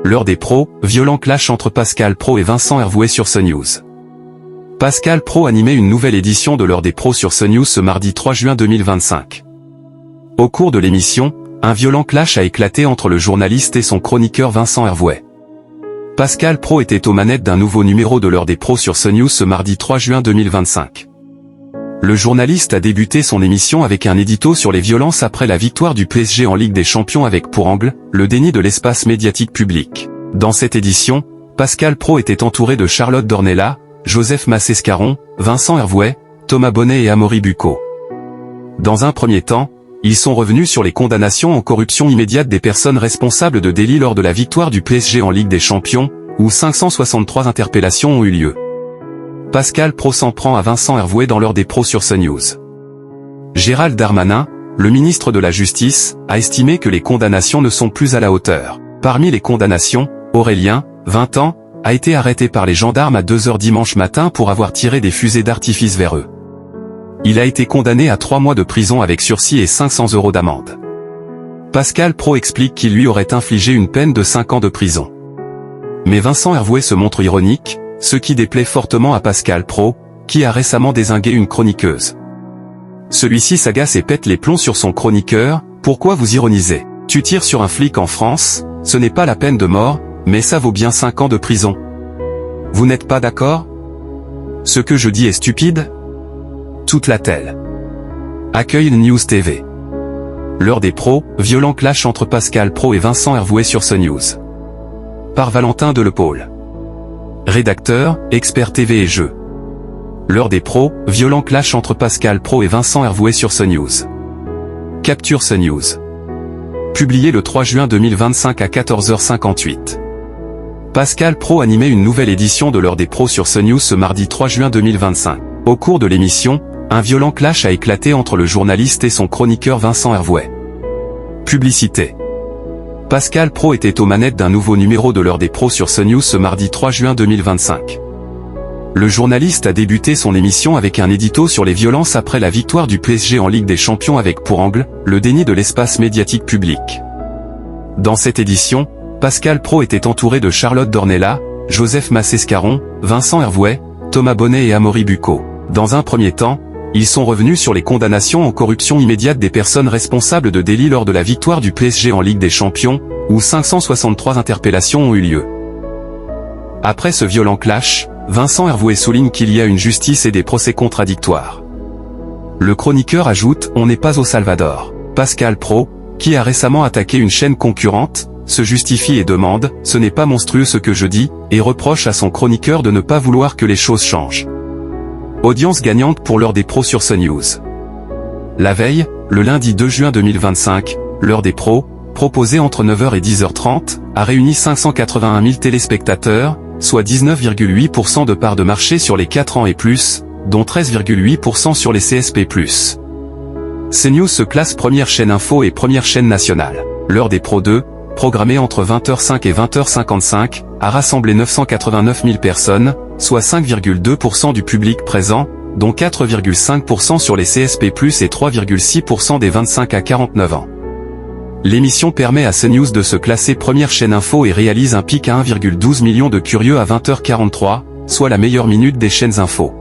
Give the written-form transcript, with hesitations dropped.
L'heure des pros, violent clash entre Pascal Praud et Vincent Hervouet sur CNews. Pascal Praud animait une nouvelle édition de l'heure des pros sur CNews ce mardi 3 juin 2025. Au cours de l'émission, un violent clash a éclaté entre le journaliste et son chroniqueur Vincent Hervouet. Pascal Praud était aux manettes d'un nouveau numéro de l'heure des pros sur CNews ce mardi 3 juin 2025. Le journaliste a débuté son émission avec un édito sur les violences après la victoire du PSG en Ligue des Champions avec pour angle, le déni de l'espace médiatique public. Dans cette édition, Pascal Praud était entouré de Charlotte Dornelas, Joseph Massescaron, Vincent Hervouet, Thomas Bonnet et Amaury Bucco. Dans un premier temps, ils sont revenus sur les condamnations en corruption immédiate des personnes responsables de délits lors de la victoire du PSG en Ligue des Champions, où 563 interpellations ont eu lieu. Pascal Praud s'en prend à Vincent Hervouet dans l'heure des pros sur CNews. Gérald Darmanin, le ministre de la Justice, a estimé que les condamnations ne sont plus à la hauteur. Parmi les condamnations, Aurélien, 20 ans, a été arrêté par les gendarmes à 2h dimanche matin pour avoir tiré des fusées d'artifice vers eux. Il a été condamné à 3 mois de prison avec sursis et 500 € d'amende. Pascal Praud explique qu'il lui aurait infligé une peine de 5 ans de prison. Mais Vincent Hervouet se montre ironique, ce qui déplaît fortement à Pascal Praud, qui a récemment dézingué une chroniqueuse. Celui-ci s'agace et pète les plombs sur son chroniqueur. Pourquoi vous ironisez? Tu tires sur un flic en France, ce n'est pas la peine de mort, mais ça vaut bien 5 ans de prison. Vous n'êtes pas d'accord? Ce que je dis est stupide? Toute la telle. Accueille News TV. L'heure des pros, violent clash entre Pascal Praud et Vincent Hervouet sur CNews. Par Valentin Delepaule. Rédacteur, expert TV et jeux. L'heure des pros, violent clash entre Pascal Praud et Vincent Hervouet sur CNews. Capture CNews. Publié le 3 juin 2025 à 14h58. Pascal Praud animait une nouvelle édition de l'heure des pros sur CNews ce mardi 3 juin 2025. Au cours de l'émission, un violent clash a éclaté entre le journaliste et son chroniqueur Vincent Hervouet. Publicité. Pascal Praud était aux manettes d'un nouveau numéro de l'heure des pros sur CNews ce mardi 3 juin 2025. Le journaliste a débuté son émission avec un édito sur les violences après la victoire du PSG en Ligue des Champions avec pour angle, le déni de l'espace médiatique public. Dans cette édition, Pascal Praud était entouré de Charlotte Dornelas, Joseph Massescaron, Vincent Hervouet, Thomas Bonnet et Amaury Bucco. Dans un premier temps, ils sont revenus sur les condamnations en corruption immédiate des personnes responsables de délits lors de la victoire du PSG en Ligue des Champions, où 563 interpellations ont eu lieu. Après ce violent clash, Vincent Hervouet souligne qu'il y a une justice et des procès contradictoires. Le chroniqueur ajoute « On n'est pas au Salvador ». Pascal Praud, qui a récemment attaqué une chaîne concurrente, se justifie et demande « Ce n'est pas monstrueux ce que je dis » et reproche à son chroniqueur de ne pas vouloir que les choses changent. Audience gagnante pour l'heure des pros sur CNews. La veille, le lundi 2 juin 2025, l'heure des pros, proposée entre 9h et 10h30, a réuni 581 000 téléspectateurs, soit 19,8% de part de marché sur les 4 ans et plus, dont 13,8% sur les CSP+. CNews se classe première chaîne info et première chaîne nationale. L'heure des pros 2, programmée entre 20h05 et 20h55, a rassemblé 989 000 personnes, soit 5,2% du public présent, dont 4,5% sur les CSP+, et 3,6% des 25 à 49 ans. L'émission permet à CNews de se classer première chaîne info et réalise un pic à 1,12 million de curieux à 20h43, soit la meilleure minute des chaînes info.